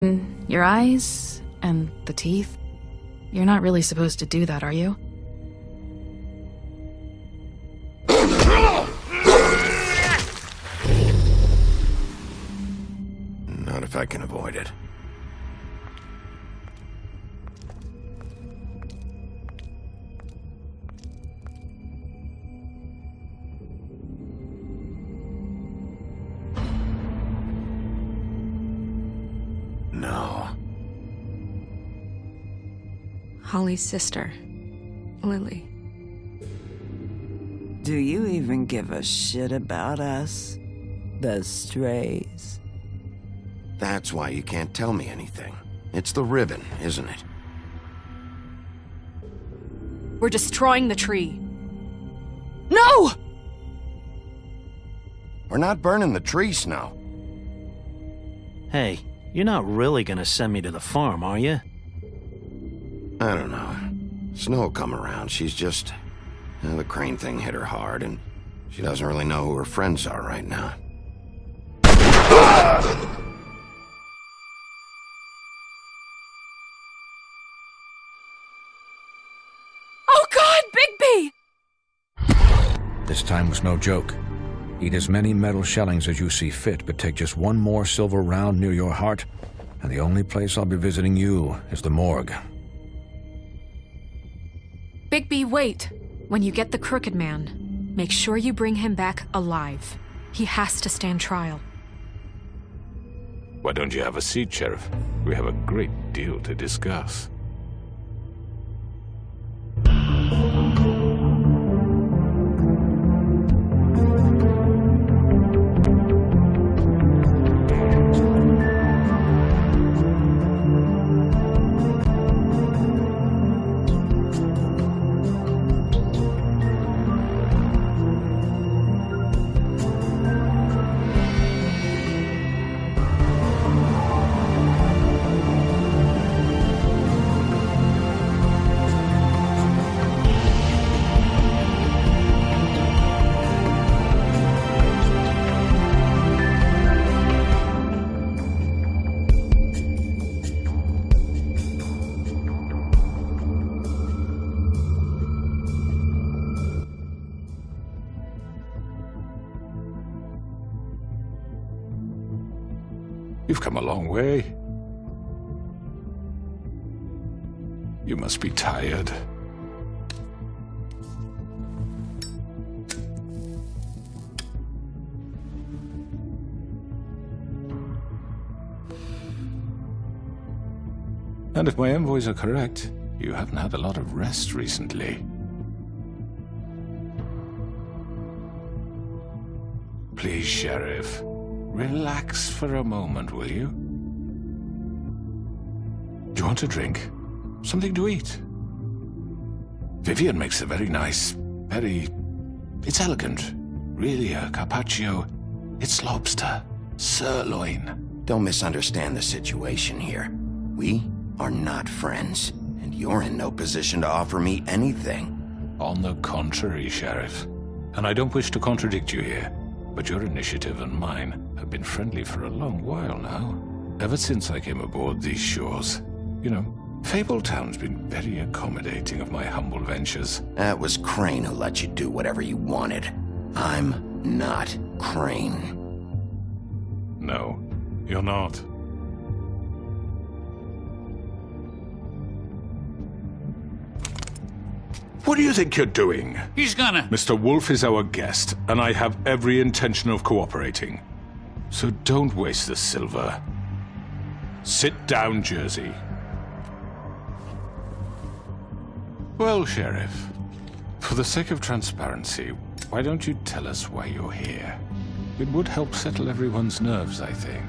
Your eyes and the teeth. You're not really supposed to do that, are you? Not if I can avoid it. No. Holly's sister, Lily. Do you even give a shit about us? The strays? That's why you can't tell me anything. It's the ribbon, isn't it? We're destroying the tree. No! We're not burning the tree, Snow. Hey, you're not really gonna send me to the farm, are you? I don't know. Snow will come around. She's just... the crane thing hit her hard, and she doesn't really know who her friends are right now. Oh God, Bigby! This time was no joke. Eat as many metal shellings as you see fit, but take just one more silver round near your heart, and the only place I'll be visiting you is the morgue. Bigby, wait. When you get the Crooked Man, make sure you bring him back alive. He has to stand trial. Why don't you have a seat, Sheriff? We have a great deal to discuss. You've come a long way. You must be tired. And if my envoys are correct, you haven't had a lot of rest recently. Please, Sheriff. Relax for a moment, will you? Do you want a drink? Something to eat? Vivian makes a very nice, it's elegant. Really a carpaccio. It's lobster. Sirloin. Don't misunderstand the situation here. We are not friends, and you're in no position to offer me anything. On the contrary, Sheriff. And I don't wish to contradict you here, but your initiative and mine have been friendly for a long while now. Ever since I came aboard these shores. You know, Fabletown's been very accommodating of my humble ventures. That was Crane who let you do whatever you wanted. I'm not Crane. No, you're not. What do you think you're doing? He's gonna... Mr. Wolf is our guest, and I have every intention of cooperating. So don't waste the silver. Sit down, Jersey. Well, Sheriff, for the sake of transparency, why don't you tell us why you're here? It would help settle everyone's nerves, I think.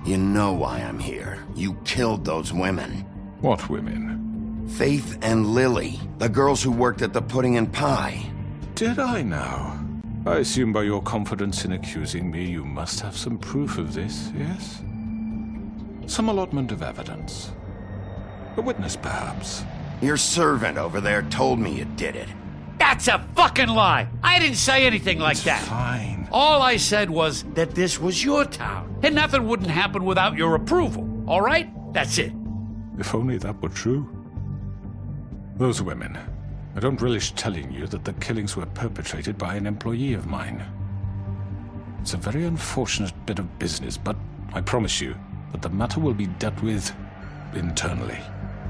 You know why I'm here. You killed those women. What women? Faith and Lily, the girls who worked at the Pudding and Pie. Did I now? I assume by your confidence in accusing me, you must have some proof of this, yes? Some allotment of evidence. A witness, perhaps. Your servant over there told me you did it. That's a fucking lie! I didn't say anything like that. Fine. All I said was that this was your town, and nothing wouldn't happen without your approval. all right? That's it. If only that were true. Those women. I don't relish telling you that the killings were perpetrated by an employee of mine. It's a very unfortunate bit of business, but I promise you that the matter will be dealt with internally.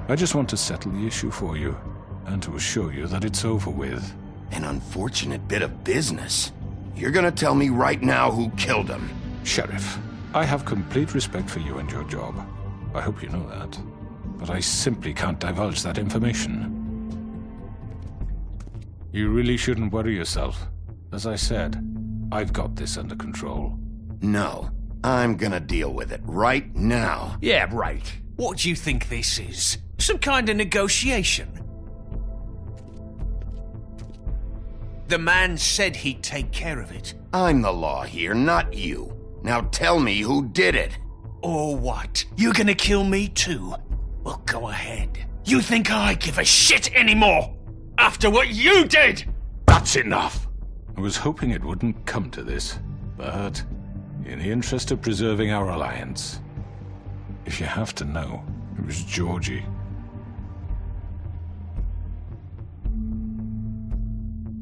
I just want to settle the issue for you, and to assure you that it's over with. An unfortunate bit of business. You're gonna tell me right now who killed him. Sheriff, I have complete respect for you and your job. I hope you know that. But I simply can't divulge that information. You really shouldn't worry yourself. As I said, I've got this under control. No, I'm gonna deal with it right now. Yeah, right. What do you think this is? Some kind of negotiation? The man said he'd take care of it. I'm the law here, not you. Now tell me who did it. Or what? You're gonna kill me too? Well, go ahead. You think I give a shit anymore? After what you did? That's enough! I was hoping it wouldn't come to this, but in the interest of preserving our alliance, if you have to know, it was Georgie.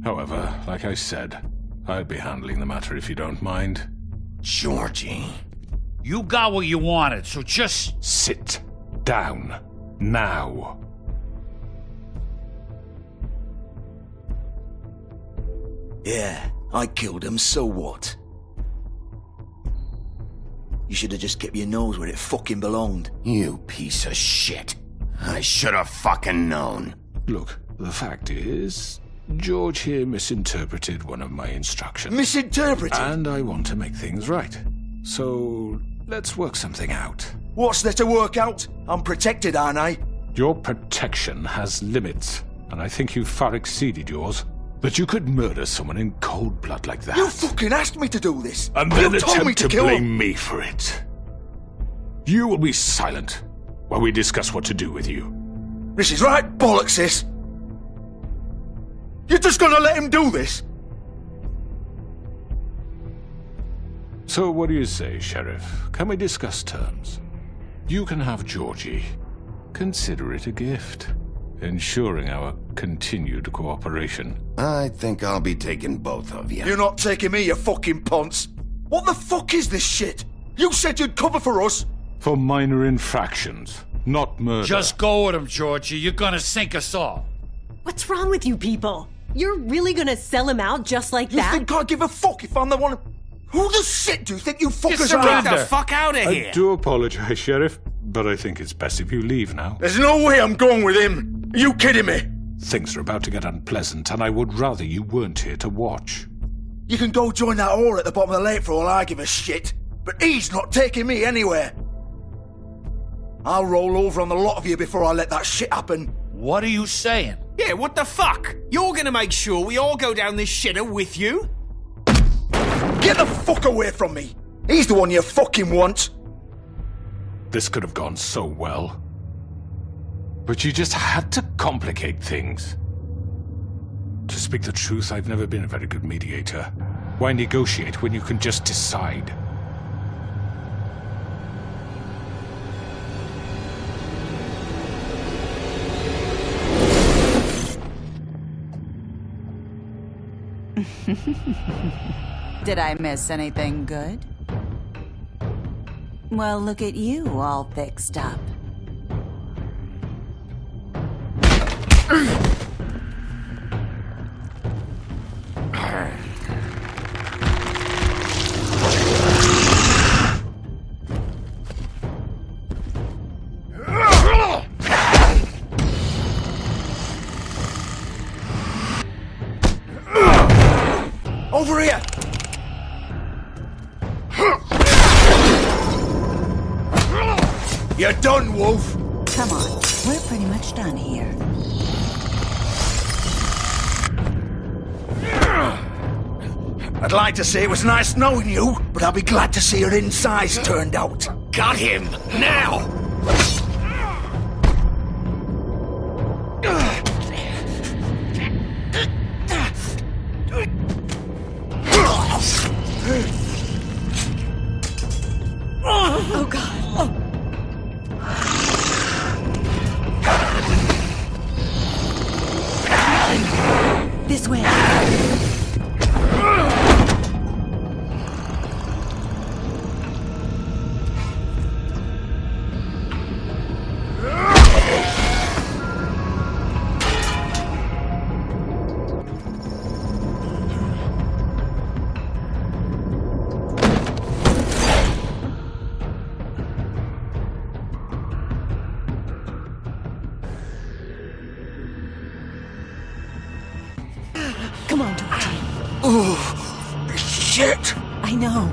However, like I said, I'll be handling the matter if you don't mind. Georgie. You got what you wanted, so just... Sit down. Now. Yeah, I killed him, so what? You should have just kept your nose where it fucking belonged. You piece of shit. I should have fucking known. Look, the fact is, George here misinterpreted one of my instructions. Misinterpreted? And I want to make things right. So, let's work something out. What's there to work out? I'm protected, aren't I? Your protection has limits, and I think you've far exceeded yours. That you could murder someone in cold blood like that. You fucking asked me to do this! And then you told me attempt to to kill blame him. me for it. You will be silent while we discuss what to do with you. This is right bollocks, this! You're just gonna let him do this? So what do you say, Sheriff? Can we discuss terms? You can have Georgie. Consider it a gift, ensuring our continued cooperation. I think I'll be taking both of you. You're not taking me, you fucking ponce! What the fuck is this shit? You said you'd cover for us! For minor infractions, not murder. Just go with him, Georgie. You're gonna sink us all. What's wrong with you people? You're really gonna sell him out just like You that? think I give a fuck if I'm the one... Who the shit do you think you fuckers are? Get the fuck out of I here! do apologize, Sheriff, but I think it's best if you leave now. There's no way I'm going with him! Are you kidding me? Things are about to get unpleasant, and I would rather you weren't here to watch. You can go join that whore at the bottom of the lake for all I give a shit, but he's not taking me anywhere. I'll roll over on the lot of you before I let that shit happen. What are you saying? Yeah, what the fuck? You're gonna make sure we all go down this shitter with you? Get the fuck away from me! He's the one you fucking want! This could have gone so well. But you just had to complicate things. To speak the truth, I've never been a very good mediator. Why negotiate when you can just decide? Did I miss anything good? Well, look at you, all fixed up. Over here! You're done, Wolf! Come on, we're pretty much done here. I'd like to say it was nice knowing you, but I'll be glad to see your insides turned out. Got him! Now! Oh, God. Oh, shit! I know.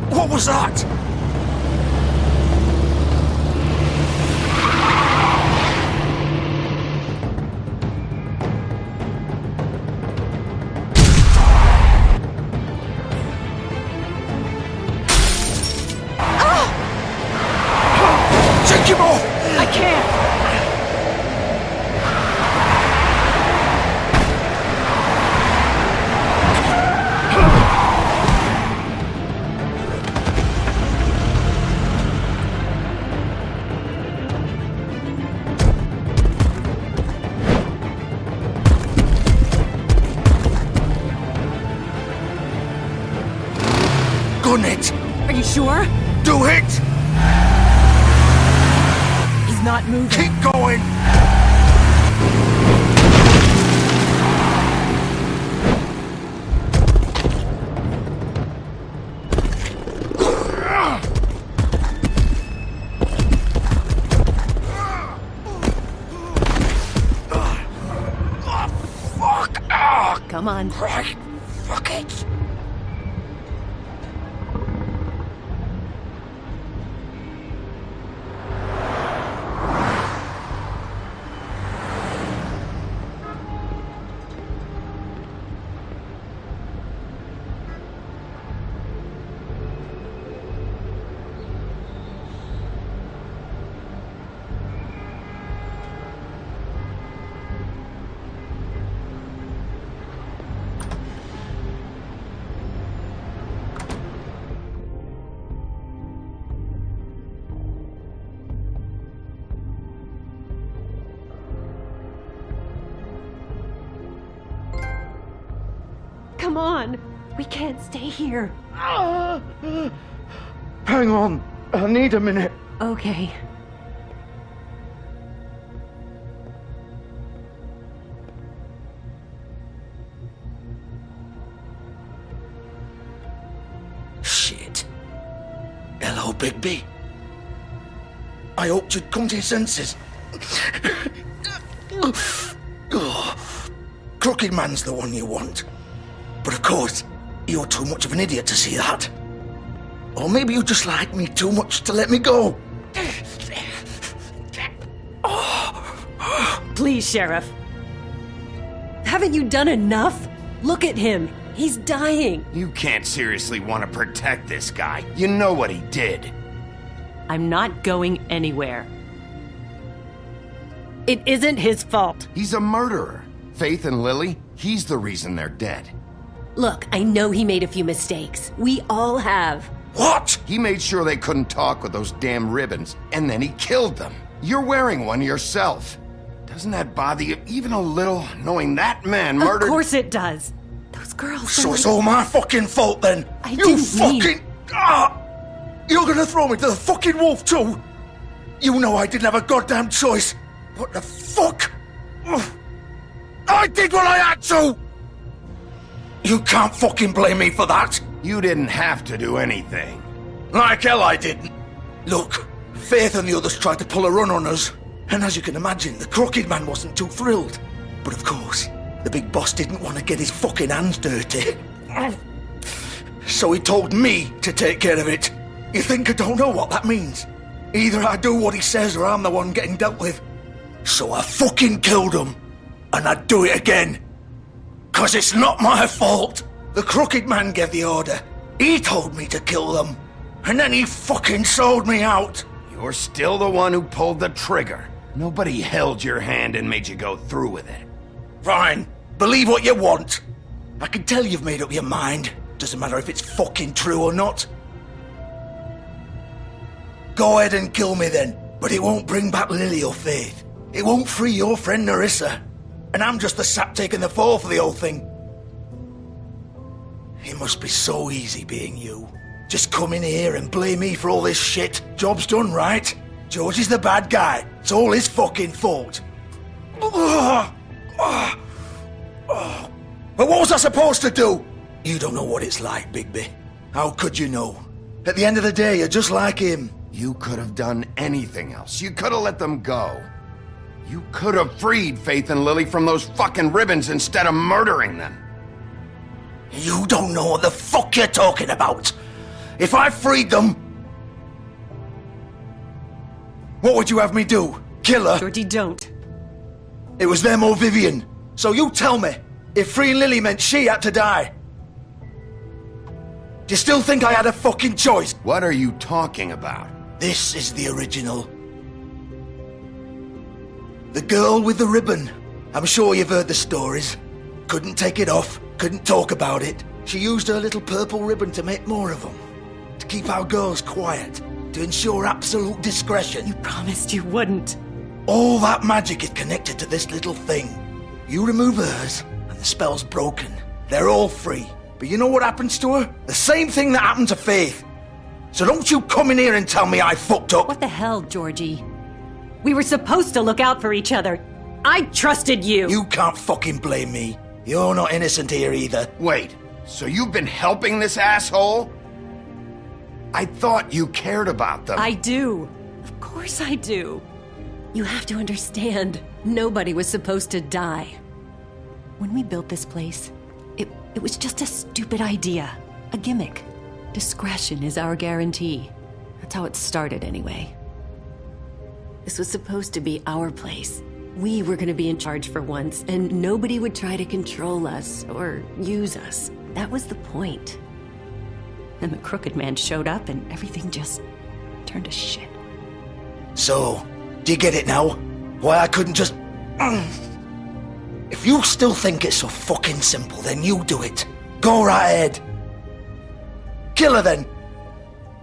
What was that? Take him off! I can't! Gun it! Are you sure? Do it! He's not moving. Keep going! Fuck! Come on. Right. Fuck it! Come on. We can't stay here. Hang on. I need a minute. Okay. Shit. Hello, Bigby. I hoped you'd come to your senses. Crooked Man's the one you want. But of course, you're too much of an idiot to see that. Or maybe you just like me too much to let me go. Please, Sheriff. Haven't you done enough? Look at him. He's dying. You can't seriously want to protect this guy. You know what he did. I'm not going anywhere. It isn't his fault. He's a murderer. Faith and Lily, he's the reason they're dead. Look, I know he made a few mistakes. We all have. What? He made sure they couldn't talk with those damn ribbons, and then he killed them. You're wearing one yourself. Doesn't that bother you even a little, knowing that man murdered— Of course it does. Those girls— So it's all my fucking fault then? I you didn't fucking— mean— You're gonna throw me to the fucking wolf too? You know I didn't have a goddamn choice. What the fuck? I did what I had to! You can't fucking blame me for that. You didn't have to do anything. Like hell I didn't. Look, Faith and the others tried to pull a run on us. And as you can imagine, the Crooked Man wasn't too thrilled. But of course, the big boss didn't want to get his fucking hands dirty. So he told me to take care of it. You think I don't know what that means? Either I do what he says or I'm the one getting dealt with. So I fucking killed him. And I'd do it again. 'Cause it's not my fault. The Crooked Man gave the order. He told me to kill them. And then he fucking sold me out. You're still the one who pulled the trigger. Nobody held your hand and made you go through with it. Fine. Believe what you want. I can tell you've made up your mind. Doesn't matter if it's fucking true or not. Go ahead and kill me then. But it won't bring back Lily or Faith. It won't free your friend Nerissa. And I'm just the sap taking the fall for the whole thing. It must be so easy being you. Just come in here and blame me for all this shit. Job's done, right? George is the bad guy. It's all his fucking fault. But what was I supposed to do? You don't know what it's like, Bigby. How could you know? At the end of the day, you're just like him. You could have done anything else. You could have let them go. You could have freed Faith and Lily from those fucking ribbons instead of murdering them. You don't know what the fuck you're talking about. If I freed them... What would you have me do? Kill her? Georgie, don't. It was them or Vivian. So you tell me, if freeing Lily meant she had to die. Do you still think I had a fucking choice? What are you talking about? This is the original. The girl with the ribbon. I'm sure you've heard the stories. Couldn't take it off, couldn't talk about it. She used her little purple ribbon to make more of them. To keep our girls quiet. To ensure absolute discretion. You promised you wouldn't. All that magic is connected to this little thing. You remove hers, and the spell's broken. They're all free. But you know what happens to her? The same thing that happened to Faith. So don't you come in here and tell me I fucked up. What the hell, Georgie? We were supposed to look out for each other. I trusted you. You can't fucking blame me. You're not innocent here either. Wait, so you've been helping this asshole? I thought you cared about them. I do. Of course I do. You have to understand, nobody was supposed to die. When we built this place, it was just a stupid idea. A gimmick. Discretion is our guarantee. That's how it started anyway. This was supposed to be our place. We were gonna be in charge for once, and nobody would try to control us or use us. That was the point. And the Crooked Man showed up and everything just turned to shit. So, do you get it now? Why I couldn't just... If you still think it's so fucking simple, then you do it. Go right ahead. Kill her then.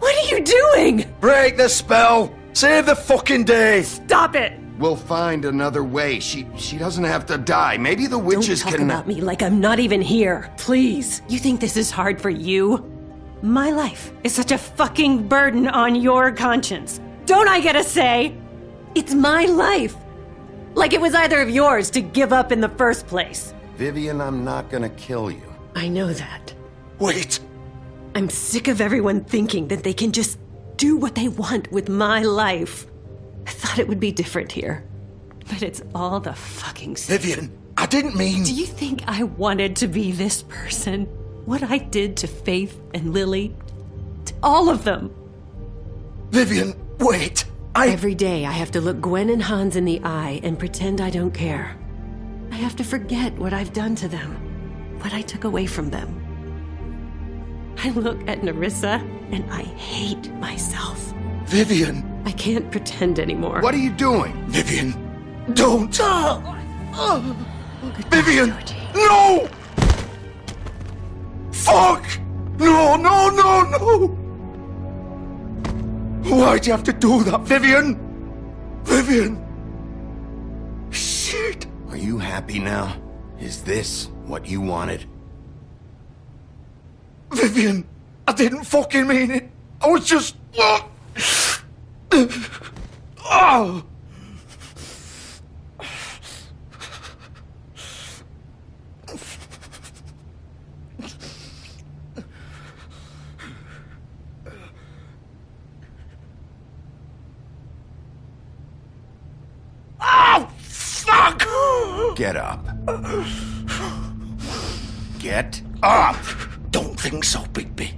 What are you doing? Break the spell. Save the fucking day. Stop it. We'll find another way. She doesn't have to die. Maybe the witches Don't talk can... about me like I'm not even here. Please. You think this is hard for you? My life is such a fucking burden on your conscience. Don't I get a say? It's my life. Like it was either of yours to give up in the first place. Vivian, I'm not gonna kill you. I know that. Wait. I'm sick of everyone thinking that they can just do what they want with my life. I thought it would be different here. But it's all the fucking same. Vivian, I didn't mean... Do you think I wanted to be this person? What I did to Faith and Lily? To all of them? Vivian, wait. Every day I have to look Gwen and Hans in the eye and pretend I don't care. I have to forget what I've done to them. What I took away from them. I look at Nerissa and I hate myself. Vivian. I can't pretend anymore. What are you doing? Vivian, don't. Vivian, no! Fuck! No, no, no, no! Why'd you have to do that, Vivian? Vivian! Shit! Are you happy now? Is this what you wanted? Vivian, I didn't fucking mean it. I was just... Oh! Oh, fuck! Get up. Get up! Don't think so, Bigby.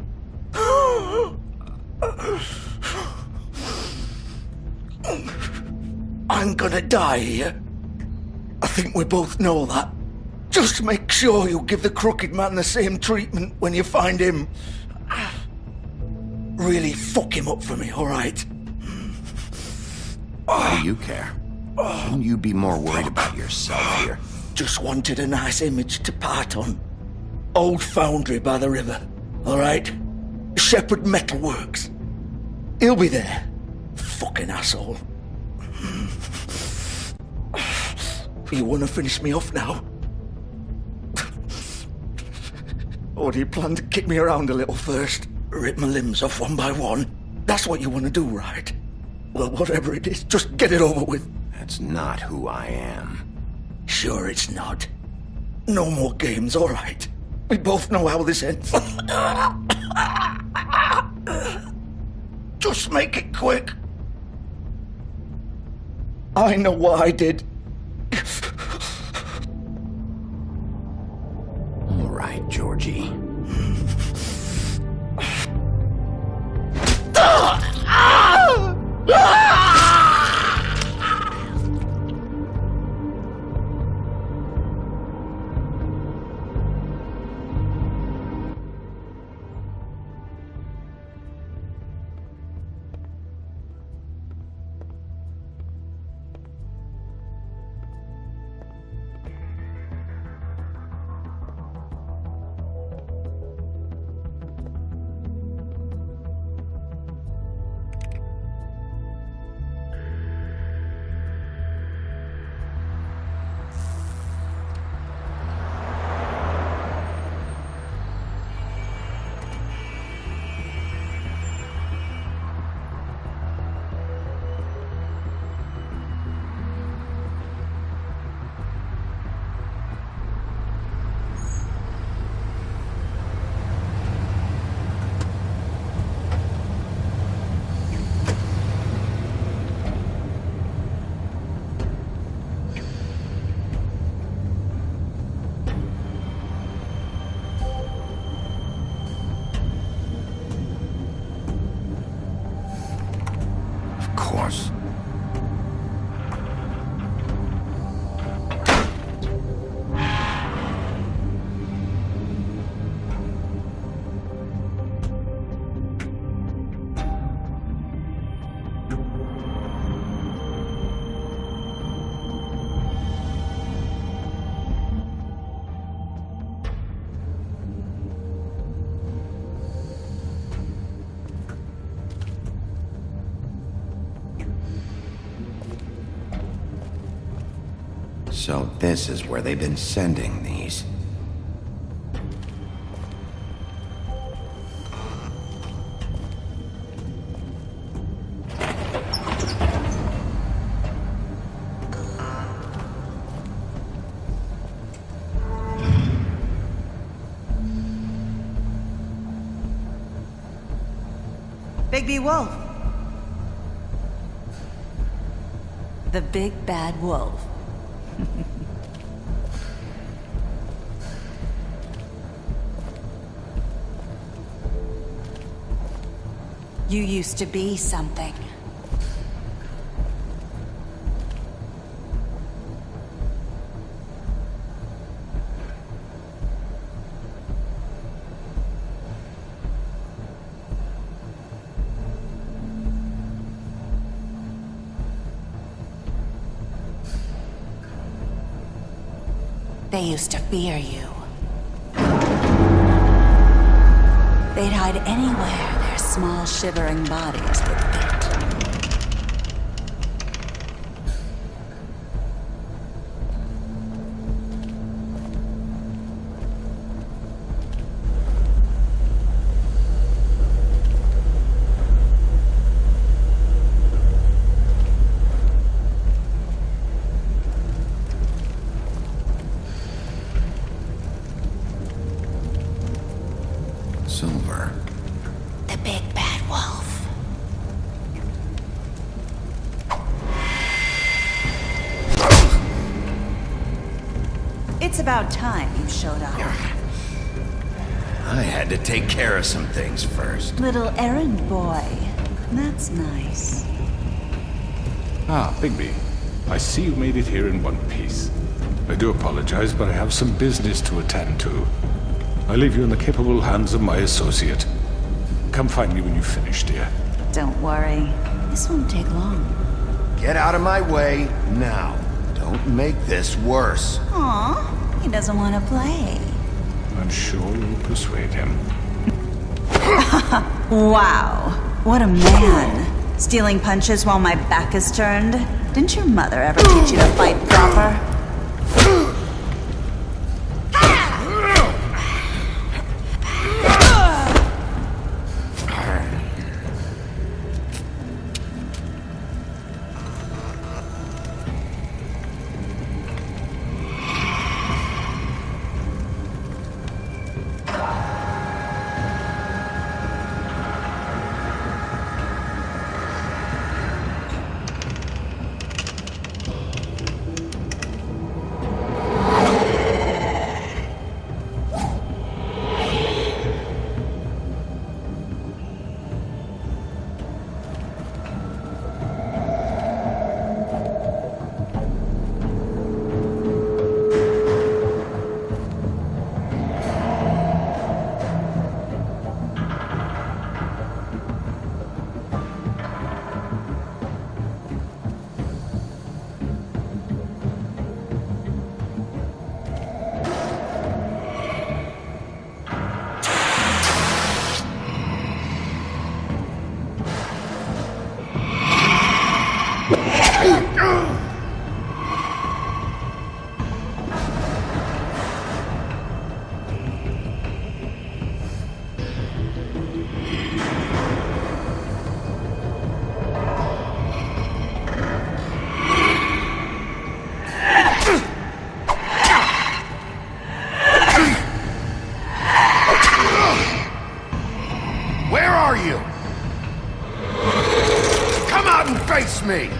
I'm gonna die here. I think we both know that. Just make sure you give the Crooked Man the same treatment when you find him. Really fuck him up for me, alright? Why do you care? Shouldn't you be more worried about yourself here? Just wanted a nice image to part on. Old foundry by the river, alright? Shepherd Metalworks. He'll be there. Fucking asshole. You wanna finish me off now? Or do you plan to kick me around a little first? Rip my limbs off one by one? That's what you wanna do, right? Well, whatever it is, just get it over with. That's not who I am. Sure it's not. No more games, alright? We both know how this ends. Just make it quick. I know what I did. All right, Georgie. So this is where they've been sending these. Bigby Wolf. The big bad wolf. You used to be something. They used to fear you. They'd hide anywhere their small, shivering bodies would fit. Silver. The big bad wolf. It's about time you showed up. I had to take care of some things first. Little errand boy. That's nice. Ah, Bigby. I see you made it here in one piece. I do apologize, but I have some business to attend to. I leave you in the capable hands of my associate. Come find me when you've finished, dear. Don't worry. This won't take long. Get out of my way now. Don't make this worse. Aw, he doesn't want to play. I'm sure you'll persuade him. Wow, what a man. Stealing punches while my back is turned? Didn't your mother ever teach you to fight proper? Where are you? Come out and face me!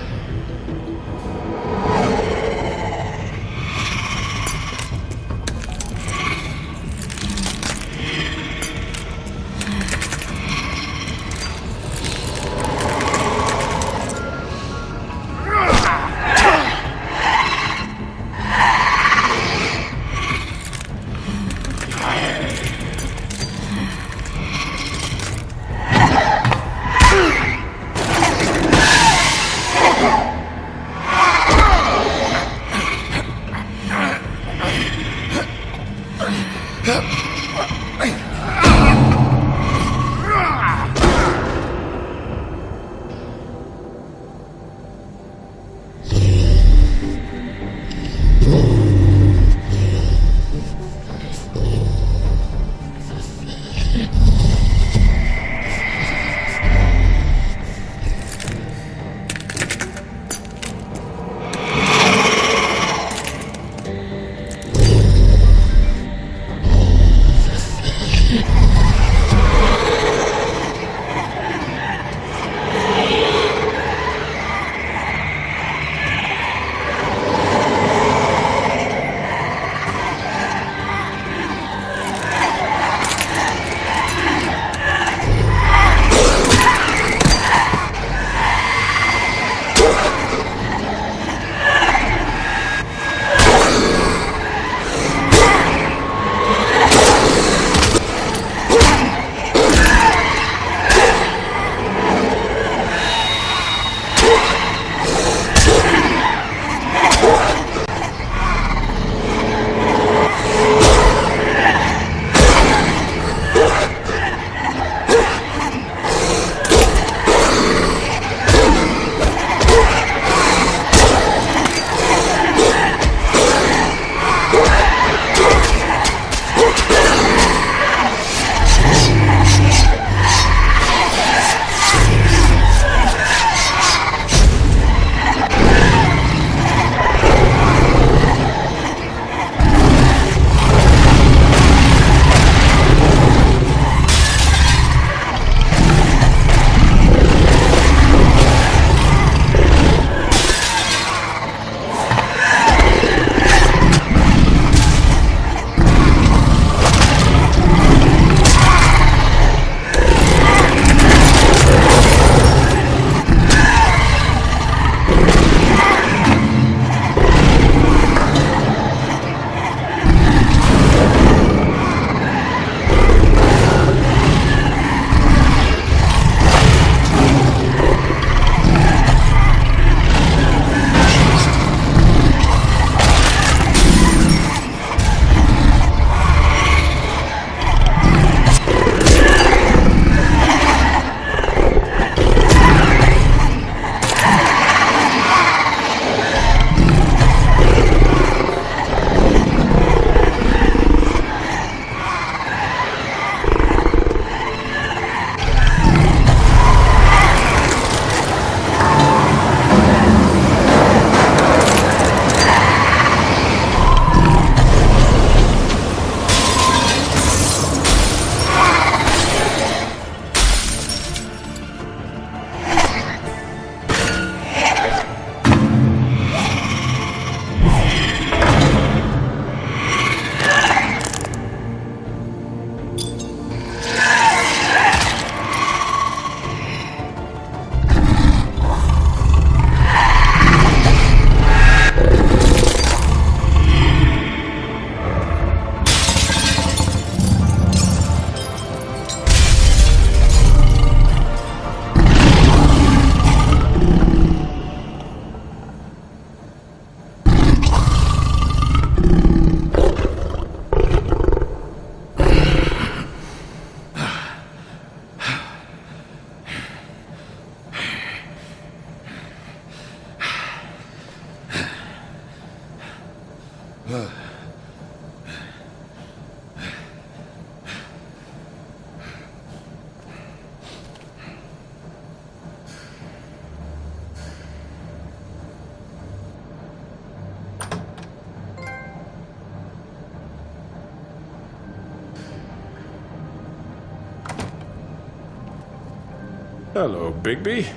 Hello, Bigby.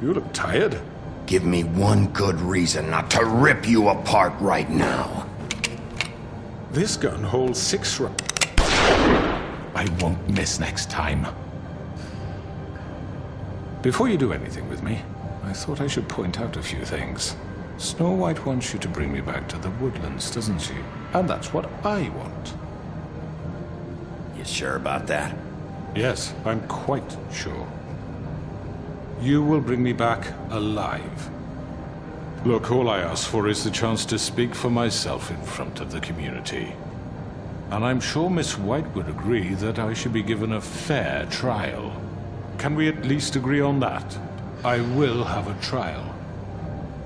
You look tired. Give me one good reason not to rip you apart right now. This gun holds 6 I won't miss next time. Before you do anything with me, I thought I should point out a few things. Snow White wants you to bring me back to the woodlands, doesn't she? And that's what I want. You sure about that? Yes, I'm quite sure. You will bring me back alive. Look, all I ask for is the chance to speak for myself in front of the community. And I'm sure Miss White would agree that I should be given a fair trial. Can we at least agree on that? I will have a trial.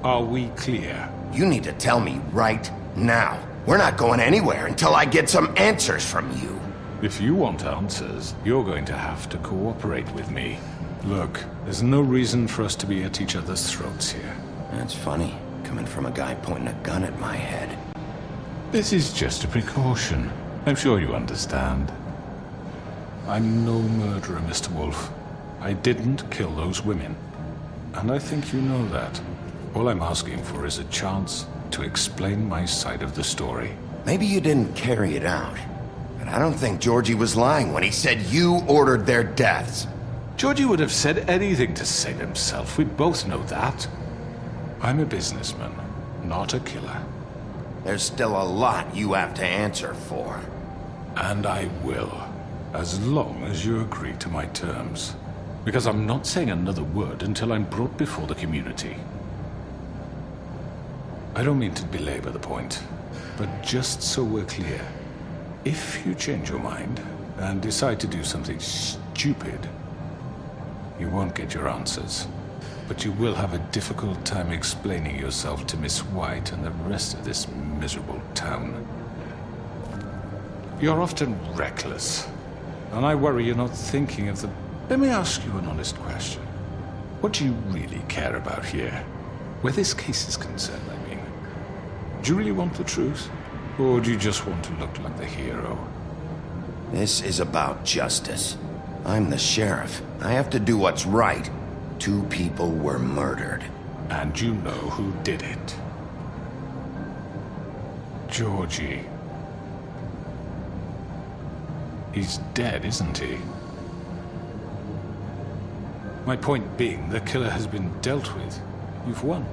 Are we clear? You need to tell me right now. We're not going anywhere until I get some answers from you. If you want answers, you're going to have to cooperate with me. Look, there's no reason for us to be at each other's throats here. That's funny, coming from a guy pointing a gun at my head. This is just a precaution. I'm sure you understand. I'm no murderer, Mr. Wolf. I didn't kill those women. And I think you know that. All I'm asking for is a chance to explain my side of the story. Maybe you didn't carry it out. But I don't think Georgie was lying when he said you ordered their deaths. Georgie would have said anything to save himself. We both know that. I'm a businessman, not a killer. There's still a lot you have to answer for. And I will, as long as you agree to my terms. Because I'm not saying another word until I'm brought before the community. I don't mean to belabor the point, but just so we're clear, if you change your mind and decide to do something stupid, you won't get your answers. But you will have a difficult time explaining yourself to Miss White and the rest of this miserable town. You're often reckless, and I worry you're not thinking of the... Let me ask you an honest question. What do you really care about here? Where this case is concerned, I mean. Do you really want the truth? Or do you just want to look like the hero? This is about justice. I'm the sheriff. I have to do what's right. 2 people were murdered. And you know who did it. Georgie. He's dead, isn't he? My point being, the killer has been dealt with. You've won.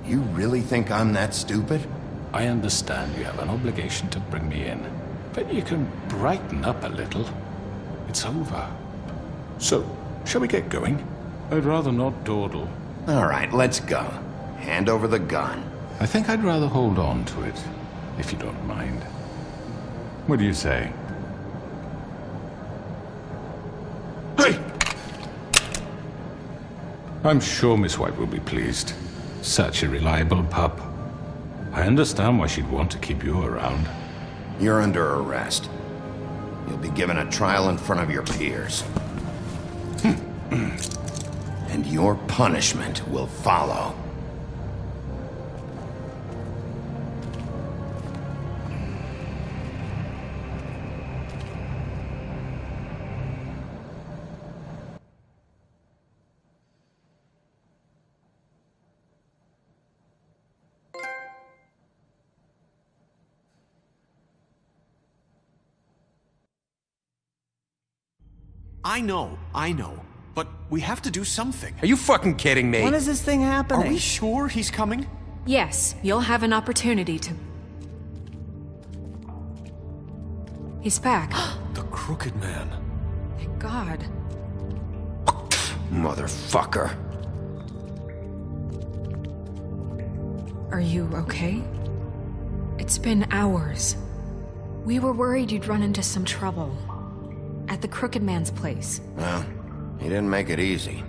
You really think I'm that stupid? I understand you have an obligation to bring me in, but you can brighten up a little. It's over. So, shall we get going? I'd rather not dawdle. All right, let's go. Hand over the gun. I think I'd rather hold on to it, if you don't mind. What do you say? Hey! I'm sure Miss White will be pleased. Such a reliable pup. I understand why she'd want to keep you around. You're under arrest. You'll be given a trial in front of your peers. And your punishment will follow. I know. But we have to do something. Are you fucking kidding me? When is this thing happening? Are we sure he's coming? Yes, you'll have an opportunity to... He's back. The Crooked Man. Thank God. Motherfucker. Are you okay? It's been hours. We were worried you'd run into some trouble. At the Crooked Man's place. Well, he didn't make it easy.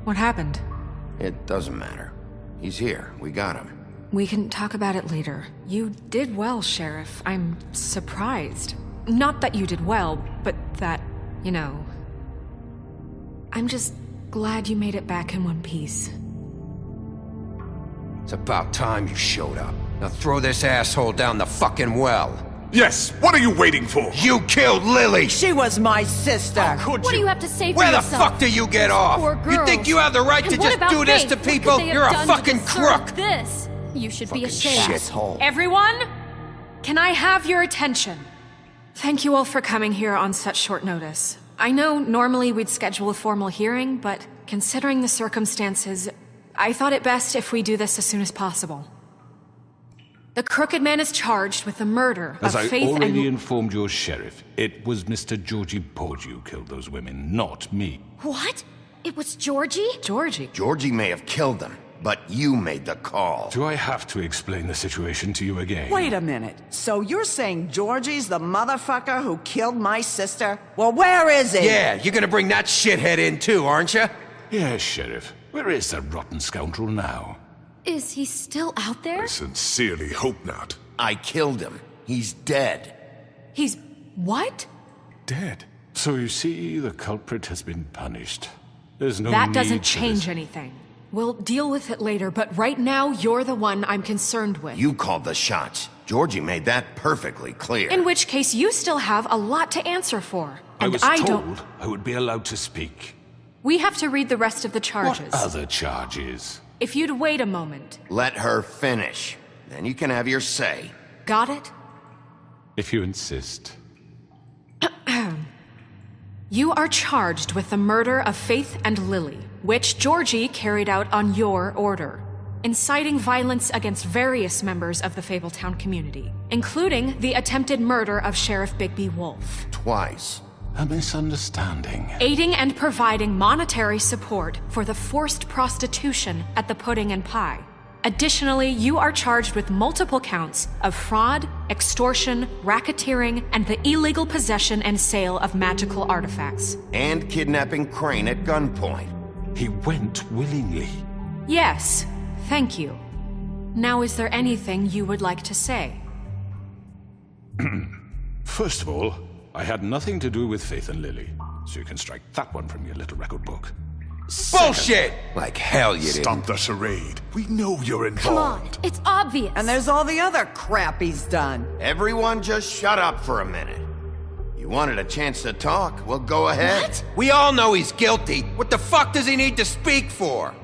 What happened? It doesn't matter. He's here. We got him. We can talk about it later. You did well, Sheriff. I'm surprised. Not that you did well, but that, you know... I'm just glad you made it back in one piece. It's about time you showed up. Now throw this asshole down the fucking well. Yes, what are you waiting for? You killed Lily! She was my sister! Could What do you have to say for Where the yourself? fuck do you get off? Poor You girls. think you have the right And to what just about do this Faith? to What could people? they have You're a done to fucking deserve crook! This. You should be ashamed. Shithole. Everyone, can I have your attention? Thank you all for coming here on such short notice. I know normally we'd schedule a formal hearing, but considering the circumstances, I thought it best if we do this as soon as possible. The Crooked Man is charged with the murder As of I Faith already and... informed your sheriff, it was Mr. Georgie Porgy who killed those women, not me. What? It was Georgie? Georgie may have killed them, but you made the call. Do I have to explain the situation to you again? Wait a minute. So you're saying Georgie's the motherfucker who killed my sister? Well, where is he? Yeah, you're gonna bring that shithead in too, aren't you? Yes, Sheriff. Where is that rotten scoundrel now? Is he still out there? I sincerely hope not. I killed him. He's dead. He's... what? Dead. So you see, the culprit has been punished. There's no That need doesn't for change this. anything. We'll deal with it later, but right now, you're the one I'm concerned with. You called the shots. Georgie made that perfectly clear. In which case, you still have a lot to answer for. I And was I told don't... I would be allowed to speak. We have to read the rest of the charges. What other charges? If you'd wait a moment. Let her finish. Then you can have your say. Got it? If you insist. You are charged with the murder of Faith and Lily, which Georgie carried out on your order, inciting violence against various members of the Fabletown community, including the attempted murder of Sheriff Bigby Wolf. Twice. A misunderstanding. Aiding and providing monetary support for the forced prostitution at the Pudding and Pie. Additionally, you are charged with multiple counts of fraud, extortion, racketeering, and the illegal possession and sale of magical artifacts. And kidnapping Crane at gunpoint. He went willingly. Yes, thank you. Now, is there anything you would like to say? First of all, I had nothing to do with Faith and Lily, so you can strike that one from your little record book. Bullshit! Like hell you didn't. Stop the charade. We know you're involved. Come on, it's obvious. And there's all the other crap he's done. Everyone just shut up for a minute. You wanted a chance to talk? Well, go ahead. What? We all know he's guilty. What the fuck does he need to speak for?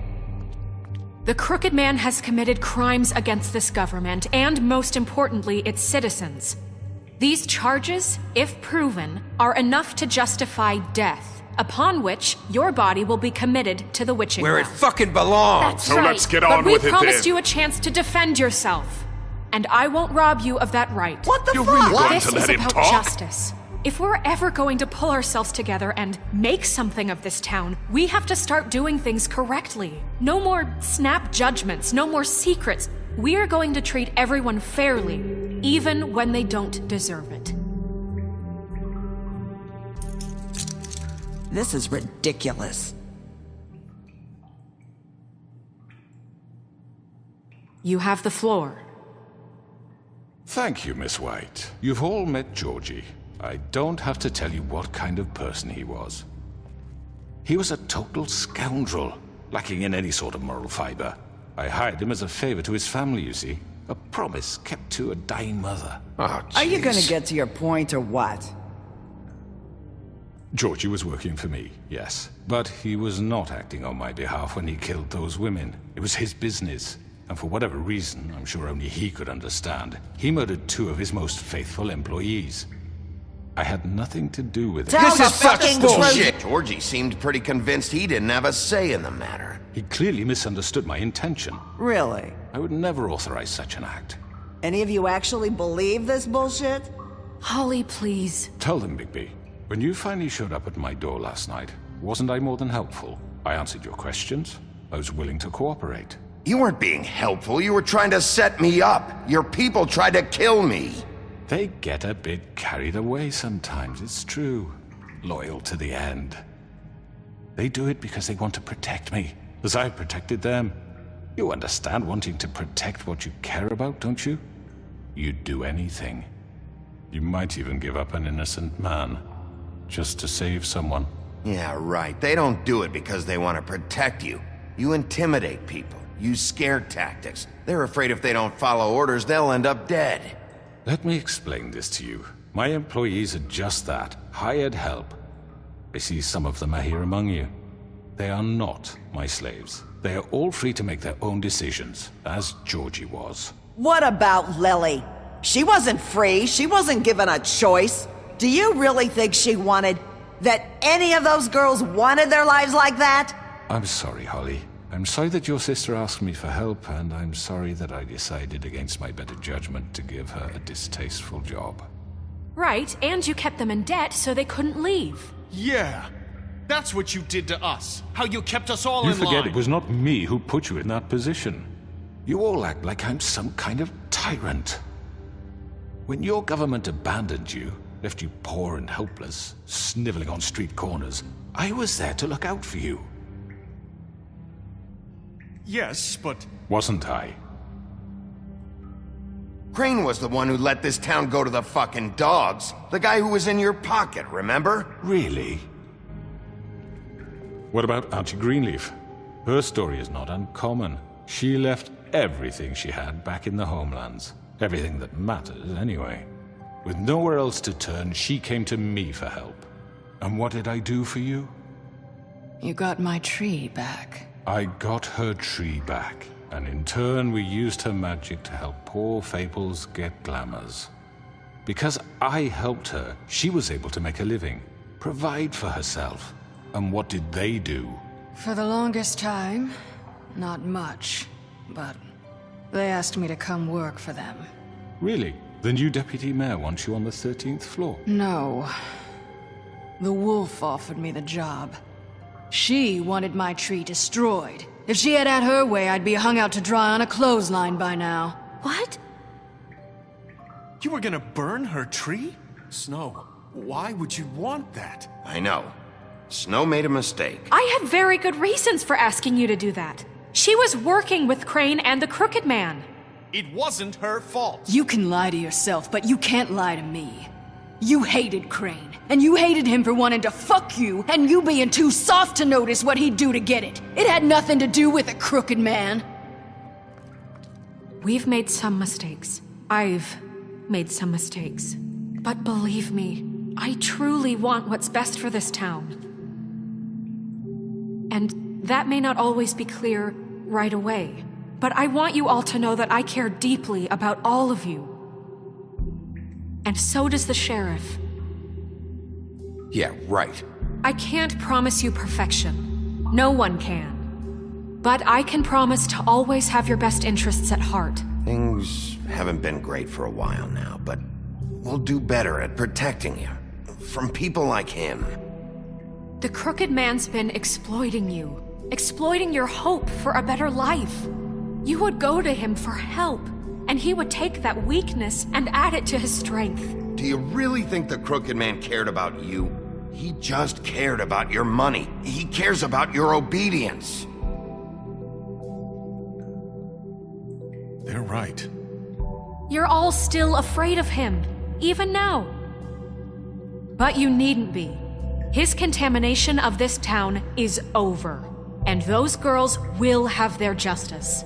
The Crooked Man has committed crimes against this government and, most importantly, its citizens. These charges, if proven, are enough to justify death, upon which your body will be committed to the witching Where it ground. fucking belongs. That's So right. let's get on But we with it promised then. you a chance to defend yourself, and I won't rob you of that right. What the You're fuck? really going This to is let him about talk? justice. If we're ever going to pull ourselves together and make something of this town, we have to start doing things correctly. No more snap judgments, no more secrets. We are going to treat everyone fairly, even when they don't deserve it. This is ridiculous. You have the floor. Thank you, Miss White. You've all met Georgie. I don't have to tell you what kind of person he was. He was a total scoundrel, lacking in any sort of moral fiber. I hired him as a favor to his family, you see. A promise kept to a dying mother. Oh, Are you jeez. gonna get to your point or what? Georgie was working for me, yes. But he was not acting on my behalf when he killed those women. It was his business. And for whatever reason, I'm sure only he could understand, he murdered 2 of his most faithful employees. I had nothing to do with it. Tell This the is such fucking bullshit. truth. Georgie seemed pretty convinced he didn't have a say in the matter. He clearly misunderstood my intention. Really? I would never authorize such an act. Any of you actually believe this bullshit? Holly, please. Tell them, Bigby. When you finally showed up at my door last night, wasn't I more than helpful? I answered your questions. I was willing to cooperate. You weren't being helpful. You were trying to set me up. Your people tried to kill me. They get a bit carried away sometimes, it's true. Loyal to the end. They do it because they want to protect me, as I protected them. You understand wanting to protect what you care about, don't you? You'd do anything. You might even give up an innocent man, just to save someone. Yeah, right. They don't do it because they want to protect you. You intimidate people, use scare tactics. They're afraid if they don't follow orders, they'll end up dead. Let me explain this to you. My employees are just that, hired help. I see some of them are here among you. They are not my slaves. They are all free to make their own decisions, as Georgie was. What about Lily? She wasn't free. She wasn't given a choice. Do you really think she wanted... that any of those girls wanted their lives like that? I'm sorry, Holly. I'm sorry that your sister asked me for help, and I'm sorry that I decided against my better judgment to give her a distasteful job. Right, and you kept them in debt so they couldn't leave. Yeah. That's what you did to us. How you kept us all You in line. forget it was not me who put you in that position. You all act like I'm some kind of tyrant. When your government abandoned you, left you poor and helpless, sniveling on street corners, I was there to look out for you. Yes, but... Wasn't I? Crane was the one who let this town go to the fucking dogs. The guy who was in your pocket, remember? Really? What about Auntie Greenleaf? Her story is not uncommon. She left everything she had back in the homelands. Everything that matters, anyway. With nowhere else to turn, she came to me for help. And what did I do for you? You got my tree back. I got her tree back, and in turn we used her magic to help poor Fables get glamours. Because I helped her, she was able to make a living, provide for herself. And what did they do? For the longest time, not much, but they asked me to come work for them. Really? The new deputy mayor wants you on the 13th floor? No. The wolf offered me the job. She wanted my tree destroyed. If she had her way, I'd be hung out to dry on a clothesline by now. What? You were gonna burn her tree? Snow, why would you want that? I know. Snow made a mistake. I had very good reasons for asking you to do that. She was working with Crane and the Crooked Man. It wasn't her fault. You can lie to yourself, but you can't lie to me. You hated Crane, and you hated him for wanting to fuck you, and you being too soft to notice what he'd do to get it. It had nothing to do with the Crooked Man. We've made some mistakes. I've made some mistakes. But believe me, I truly want what's best for this town. And that may not always be clear right away. But I want you all to know that I care deeply about all of you. And so does the sheriff. Yeah, right. I can't promise you perfection. No one can. But I can promise to always have your best interests at heart. Things haven't been great for a while now, but we'll do better at protecting you. From people like him. The Crooked Man's been exploiting you. Exploiting your hope for a better life. You would go to him for help, and he would take that weakness and add it to his strength. Do you really think the Crooked Man cared about you? He just cared about your money. He cares about your obedience. They're right. You're all still afraid of him, even now. But you needn't be. His contamination of this town is over, and those girls will have their justice.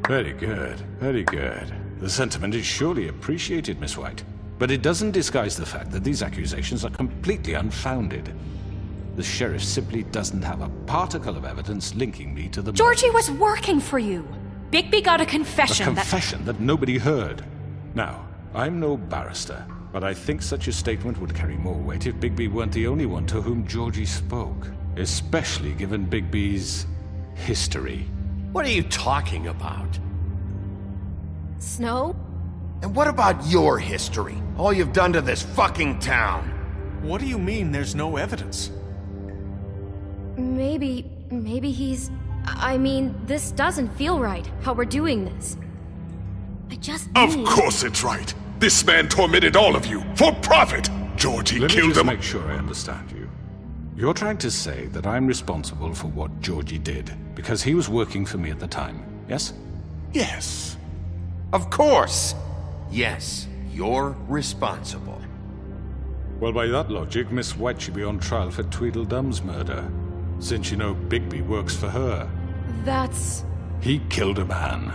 Very good, very good. The sentiment is surely appreciated, Miss White. But it doesn't disguise the fact that these accusations are completely unfounded. The sheriff simply doesn't have a particle of evidence linking me to the... Georgie was working for you. Bigby got a confession. A confession that nobody heard. Now, I'm no barrister, but I think such a statement would carry more weight if Bigby weren't the only one to whom Georgie spoke. Especially given Bigby's history. What are you talking about? Snow? And what about your history? All you've done to this fucking town? What do you mean there's no evidence? Maybe he's... I mean, this doesn't feel right, how we're doing this. I just Of course it's right. This man tormented all of you, for profit! Georgie Let me killed just him. make sure I understand you. You're trying to say that I'm responsible for what Georgie did, because he was working for me at the time, yes? Yes. Of course! Yes, you're responsible. Well, by that logic, Miss White should be on trial for Tweedledum's murder, since you know Bigby works for her. That's... He killed a man.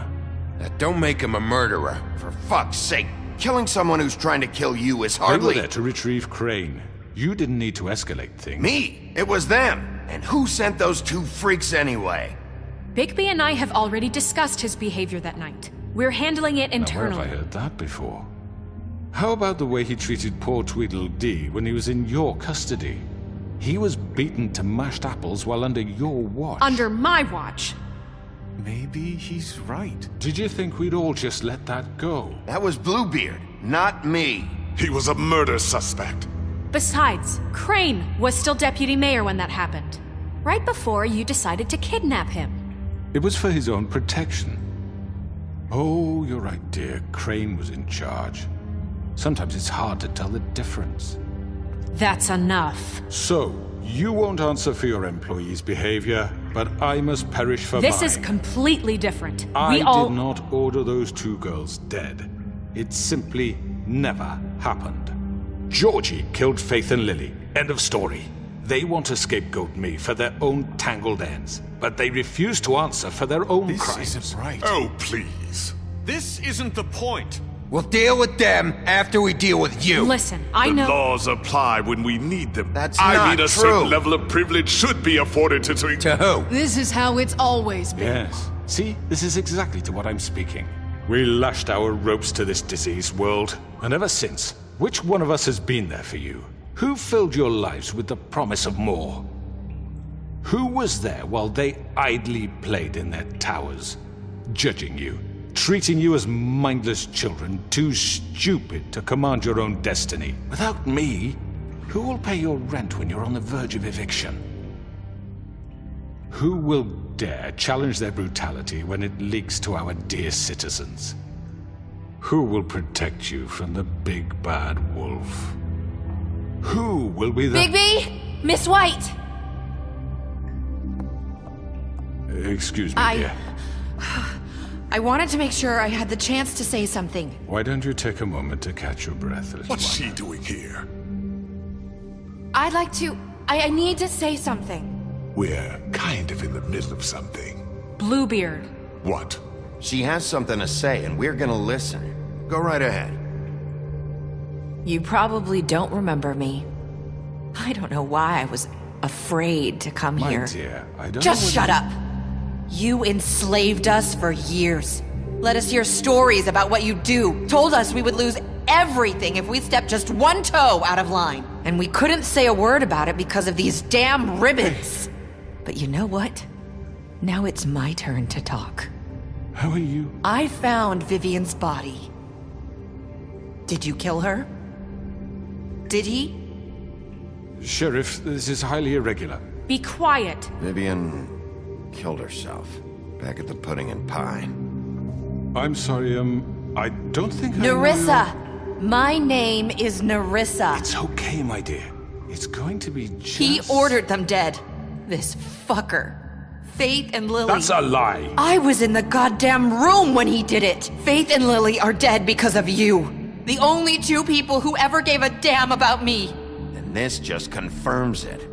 That don't make him a murderer. For fuck's sake, killing someone who's trying to kill you is They were hardly... there to retrieve Crane. You didn't need to escalate things. Me! It was them! And who sent those two freaks anyway? Bigby and I have already discussed his behavior that night. We're handling it Now, where internally. have I heard that before? How about the way he treated poor Tweedledee when he was in your custody? He was beaten to mashed apples while under your watch. Under my watch. Maybe he's right. Did you think we'd all just let that go? That was Bluebeard, not me. He was a murder suspect. Besides, Crane was still deputy mayor when that happened. Right before you decided to kidnap him. It was for his own protection. Oh, you're right, dear. Crane was in charge. Sometimes it's hard to tell the difference. That's enough. So, you won't answer for your employees' behavior, but I must perish for This mine. is completely different. I We all... did not order those two girls dead. It simply never happened. Georgie killed Faith and Lily. End of story. They want to scapegoat me for their own tangled ends, but they refuse to answer for their own crimes. This isn't right. Oh, please. This isn't the point. We'll deal with them after we deal with you. Listen, I The know... laws apply when we need them. That's I not mean, a true. certain level of privilege should be afforded to... To who? This is how it's always been. Yes. See, this is exactly to what I'm speaking. We lashed our ropes to this diseased world, and ever since, which one of us has been there for you? Who filled your lives with the promise of more? Who was there while they idly played in their towers, judging you, treating you as mindless children, too stupid to command your own destiny? Without me, who will pay your rent when you're on the verge of eviction? Who will dare challenge their brutality when it leaks to our dear citizens? Who will protect you from the big bad wolf? Who will be the... Bigby! Miss White! Excuse me, dear. I wanted to make sure I had the chance to say something. Why don't you take a moment to catch your breath, little What's one? she doing here? I'd like to... I need to say something. We're kind of in the middle of something. Bluebeard. What? She has something to say, and we're gonna listen. Go right ahead. You probably don't remember me. I don't know why I was afraid to come My here. dear, I don't Just know shut up! You enslaved us for years. Let us hear stories about what you do. Told us we would lose everything if we stepped just one toe out of line. And we couldn't say a word about it because of these damn ribbons. But you know what? Now it's my turn to talk. How are you? I found Vivian's body. Did you kill her? Did he? Sheriff, this is highly irregular. Be quiet. Vivian killed herself back at the Pudding and Pie. I'm sorry, I don't think I Nerissa! My name is Nerissa. It's okay, my dear. It's going to be just... He ordered them dead. This fucker. Faith and Lily. That's a lie. I was in the goddamn room when he did it. Faith and Lily are dead because of you. The only two people who ever gave a damn about me. And this just confirms it.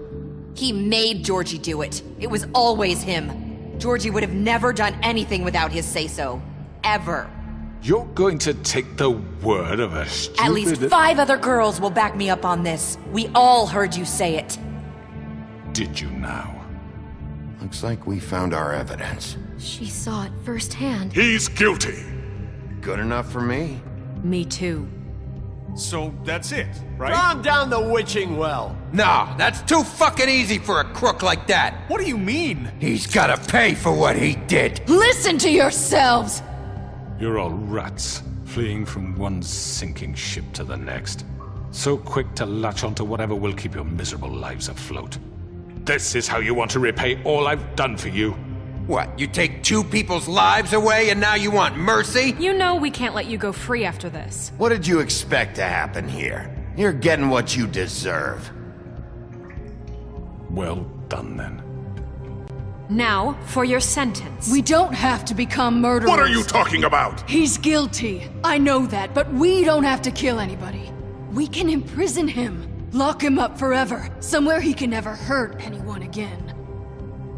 He made Georgie do it. It was always him. Georgie would have never done anything without his say-so. Ever. You're going to take the word of a stupid... At least 5 other girls will back me up on this. We all heard you say it. Did you now? Looks like we found our evidence. She saw it firsthand. He's guilty. Good enough for me. Me too. So that's it, right? Calm down the witching well. No, that's too fucking easy for a crook like that. What do you mean? He's gotta pay for what he did. Listen to yourselves! You're all rats, fleeing from one sinking ship to the next. So quick to latch onto whatever will keep your miserable lives afloat. This is how you want to repay all I've done for you? What, you take 2 people's lives away and now you want mercy? You know we can't let you go free after this. What did you expect to happen here? You're getting what you deserve. Well done, then. Now, for your sentence. We don't have to become murderers. What are you talking about? He's guilty. I know that, but we don't have to kill anybody. We can imprison him. Lock him up forever, somewhere he can never hurt anyone again.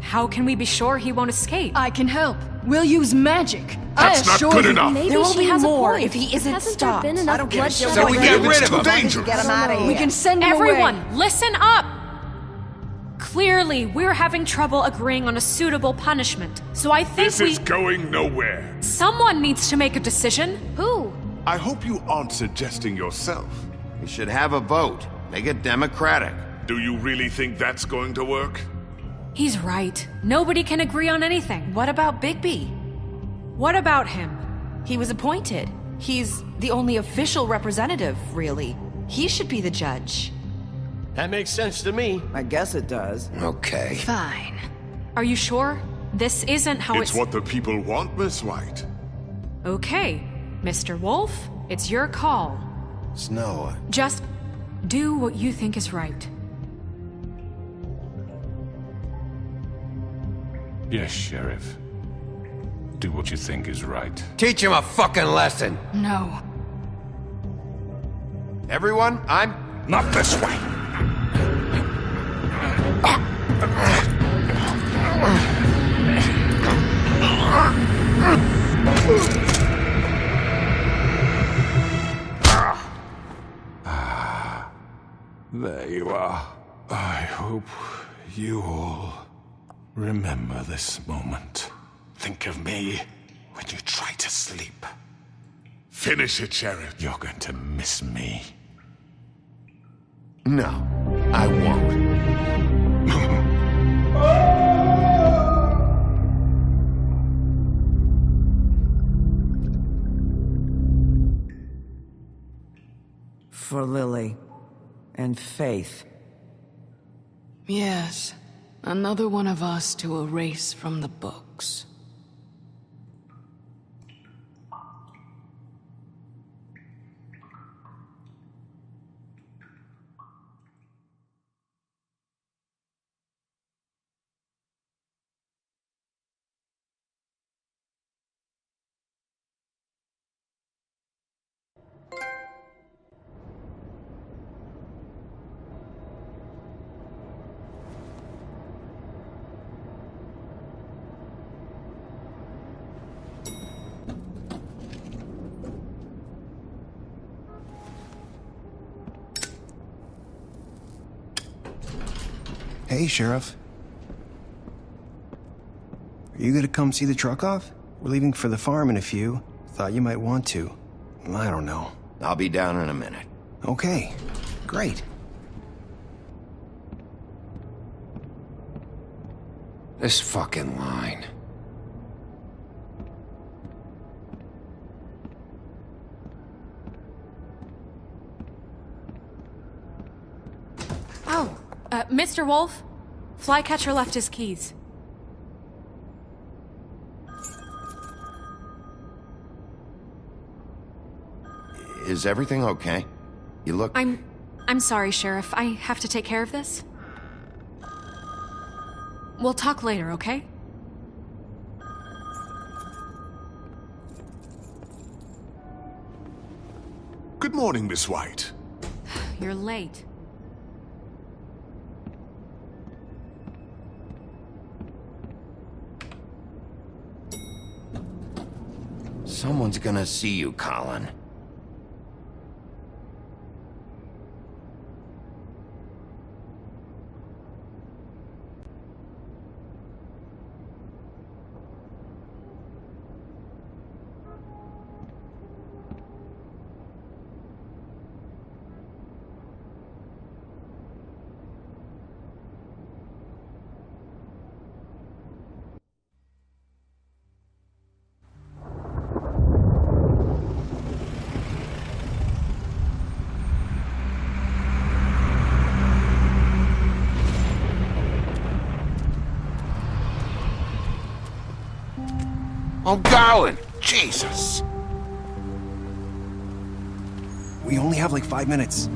How can we be sure he won't escape? I can help. We'll use magic. That's not good enough. Maybe There will she be has more a point. if he isn't Hasn't stopped. there been enough I don't give a bloodshed shit. So we already? get rid It's of too him. dangerous. Get him out of here. We can send him Everyone, away. listen up! Clearly, we're having trouble agreeing on a suitable punishment. So I think This is going nowhere. someone needs to make a decision. Who? I hope you aren't suggesting yourself. We should have a vote. Make it democratic. Do you really think that's going to work? He's right. Nobody can agree on anything. What about Bigby? What about him? He was appointed. He's the only official representative, really. He should be the judge. That makes sense to me. I guess it does. Okay. Fine. Are you sure? This isn't how It's what the people want, Miss White. Okay, Mr. Wolf, it's your call. Snow, Just do what you think is right. Yes, Sheriff. Do what you think is right. Teach him a fucking lesson. No. everyone, I'm... Not this way. There you are. I hope you all remember this moment. Think of me when you try to sleep. Finish it, Sheriff. You're going to miss me. No, I won't. For Lily and Faith. Yes, another one of us to erase from the books. Hey, Sheriff. Are you gonna come see the truck off? We're leaving for the farm in a few. Thought you might want to. I don't know. I'll be down in a minute. Okay, great. This fucking line. Oh, Mr. Wolf, Flycatcher left his keys. Is everything okay? You look... I'm sorry, Sheriff. I have to take care of this. We'll talk later, okay? Good morning, Miss White. You're late. Someone's gonna see you, Colin. I'm going! Jesus! We only have like 5 minutes.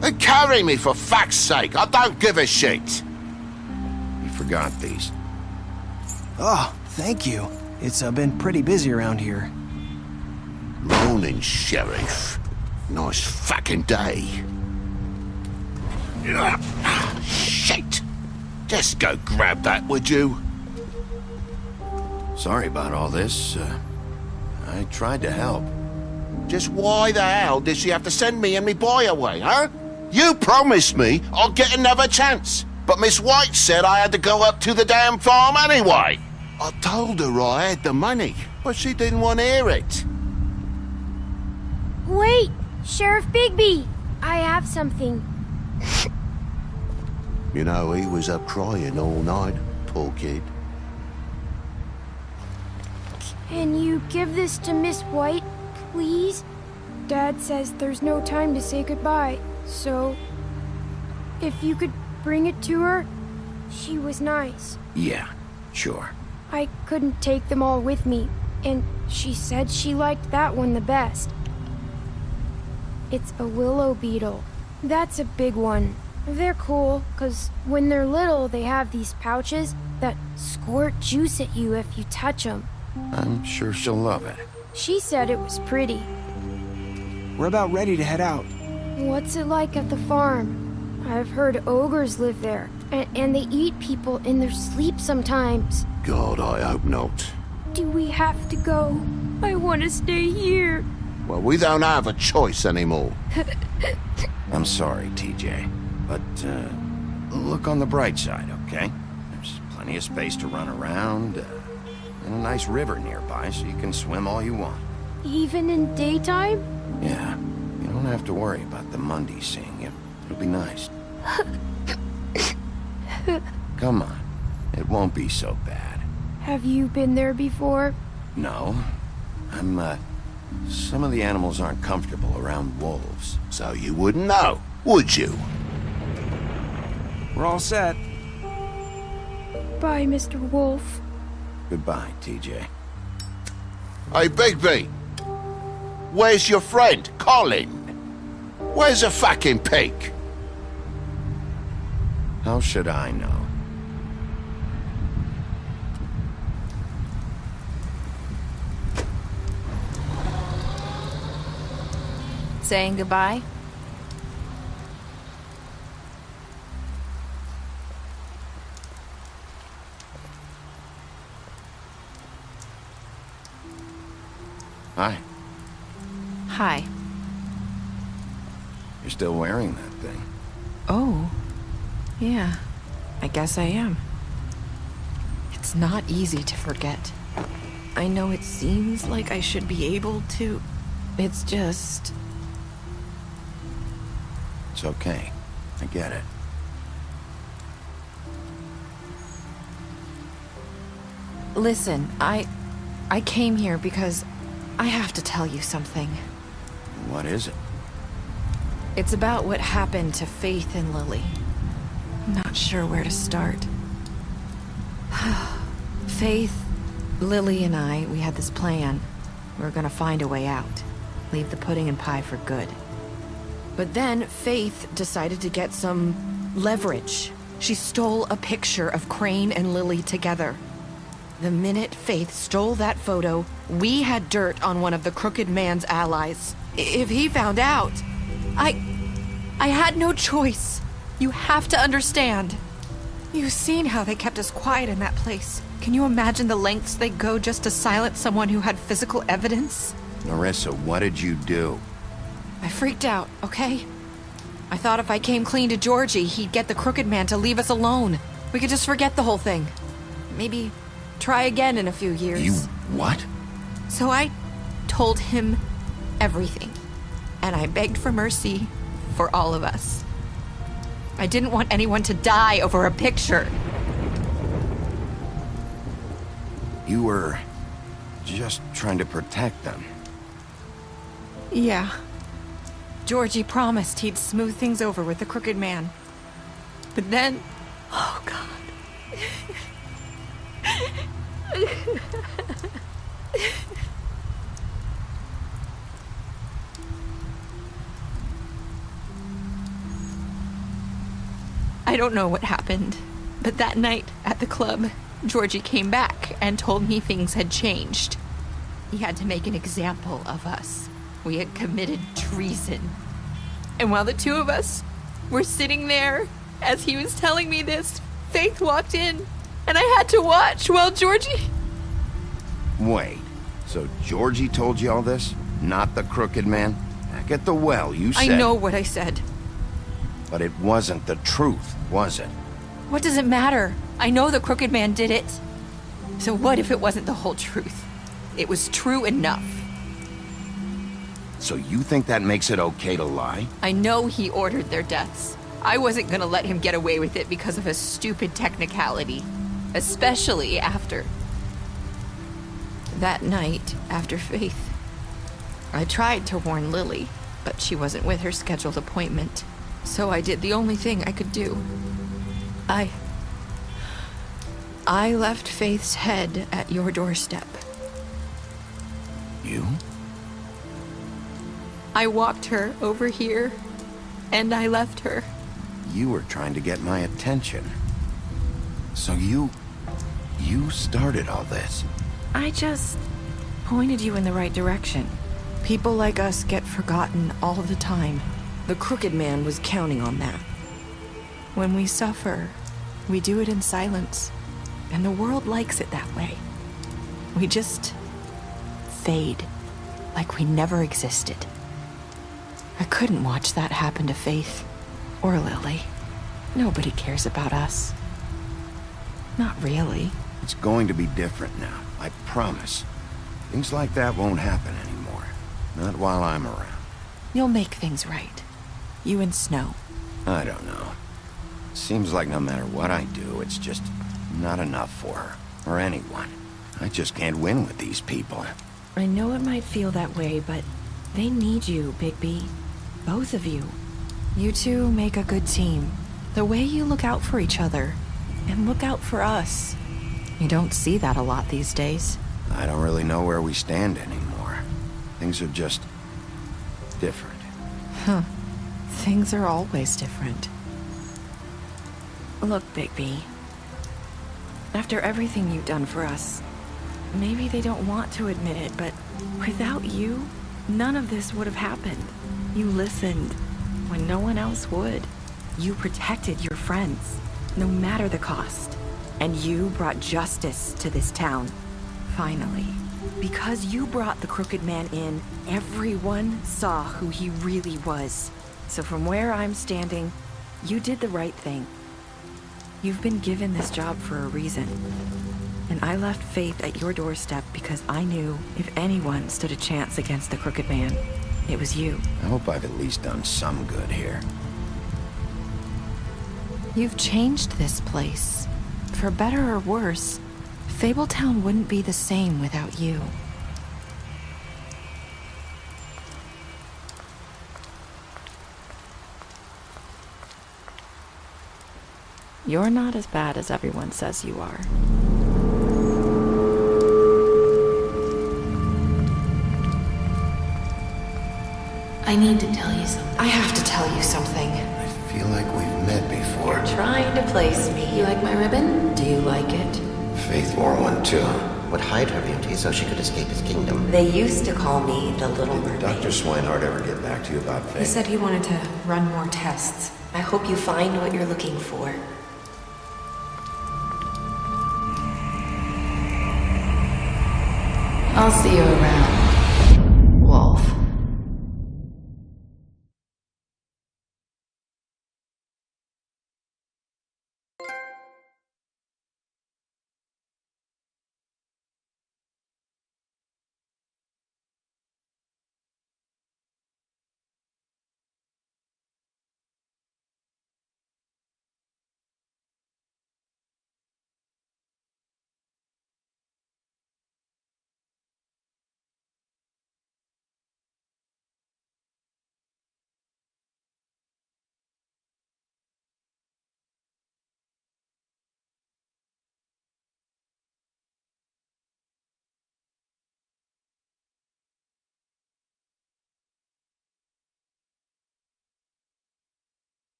Then carry me, for fuck's sake! I don't give a shit! You forgot these. Oh, thank you. It's been pretty busy around here. Morning, Sheriff. Nice fucking day. Shit! Just go grab that, would you? Sorry about all this. I tried to help. Just why the hell did she have to send me and me boy away, huh? You promised me I'd get another chance, but Miss White said I had to go up to the damn farm anyway. I told her I had the money, but she didn't want to hear it. Wait, Sheriff Bigby, I have something. You know, he was up crying all night, poor kid. Can you give this to Miss White, please? Dad says there's no time to say goodbye, so if you could bring it to her, she was nice. Yeah, sure. I couldn't take them all with me, and she said she liked that one the best. It's a willow beetle. That's a big one. They're cool, 'cause when they're little, they have these pouches that squirt juice at you if you touch them. I'm sure she'll love it. She said it was pretty. We're about ready to head out. What's it like at the farm? I've heard ogres live there, and they eat people in their sleep sometimes. God, I hope not. Do we have to go? I want to stay here. Well, we don't have a choice anymore. I'm sorry, TJ, but look on the bright side, okay? There's plenty of space to run around, and a nice river nearby, so you can swim all you want. Even in daytime? Yeah, you don't have to worry about the Mundy seeing you. It'll be nice. Come on, it won't be so bad. Have you been there before? No, some of the animals aren't comfortable around wolves. So you wouldn't know, would you? We're all set. Bye, Mr. Wolf. Goodbye, TJ. Hey, Bigby! Where's your friend, Colin? Where's the fucking pig? How should I know? Saying goodbye? Hi. Hi. You're still wearing that thing. Oh. Yeah. I guess I am. It's not easy to forget. I know it seems like I should be able to. It's just... It's okay. I get it. Listen, I came here because I have to tell you something. What is it? It's about what happened to Faith and Lily. I'm not sure where to start. Faith, Lily, and I, we had this plan. We were gonna find a way out. Leave the pudding and pie for good. But then Faith decided to get some leverage. She stole a picture of Crane and Lily together. The minute Faith stole that photo, we had dirt on one of the Crooked Man's allies. If he found out, I had no choice. You have to understand. You've seen how they kept us quiet in that place. Can you imagine the lengths they go just to silence someone who had physical evidence? Narissa, what did you do? I freaked out, okay? I thought if I came clean to Georgie, he'd get the Crooked Man to leave us alone. We could just forget the whole thing. Maybe try again in a few years. You what? So I told him everything. And I begged for mercy for all of us. I didn't want anyone to die over a picture. You were just trying to protect them. Yeah. Georgie promised he'd smooth things over with the Crooked Man. But then... Oh, God. I don't know what happened, but that night at the club, Georgie came back and told me things had changed. He had to make an example of us. We had committed treason. And while the two of us We're sitting there. As he was telling me this, Faith walked in, and I had to watch while Georgie... Wait, so Georgie told you all this? Not the Crooked Man? Back at the well, you said... I know what I said. But it wasn't the truth, was it? What does it matter? I know the Crooked Man did it. So what if it wasn't the whole truth? It was true enough. So you think that makes it okay to lie? I know he ordered their deaths. I wasn't gonna let him get away with it because of a stupid technicality. Especially after... that night, after Faith. I tried to warn Lily, but she wasn't with her scheduled appointment. So I did the only thing I could do. I left Faith's head at your doorstep. You? I walked her over here, and I left her. You were trying to get my attention. So you started all this. I just pointed you in the right direction. People like us get forgotten all the time. The Crooked Man was counting on that. When we suffer, we do it in silence, and the world likes it that way. We just fade, like we never existed. I couldn't watch that happen to Faith, or Lily. Nobody cares about us. Not really. It's going to be different now, I promise. Things like that won't happen anymore. Not while I'm around. You'll make things right. You and Snow. I don't know. Seems like no matter what I do, it's just not enough for her, or anyone. I just can't win with these people. I know it might feel that way, but they need you, Bigby. Both of you. You two make a good team. The way you look out for each other, and look out for us. You don't see that a lot these days. I don't really know where we stand anymore. Things are just... different. Huh. Things are always different. Look, Bigby. After everything you've done for us, maybe they don't want to admit it, but without you, none of this would have happened. You listened when no one else would. You protected your friends, no matter the cost. And you brought justice to this town. Finally. Because you brought the Crooked Man in, everyone saw who he really was. So from where I'm standing, you did the right thing. You've been given this job for a reason. And I left Faith at your doorstep because I knew if anyone stood a chance against the Crooked Man, it was you. I hope I've at least done some good here. You've changed this place. For better or worse, Fabletown wouldn't be the same without you. You're not as bad as everyone says you are. I need to tell you something. I have to tell you something. I feel like we've met before. You're trying to place me. You like my ribbon? Do you like it? Faith wore one too. Would hide her beauty so she could escape his kingdom. They used to call me the Little Mermaid. Dr. Swinehart ever get back to you about Faith? He said he wanted to run more tests. I hope you find what you're looking for. I'll see you around.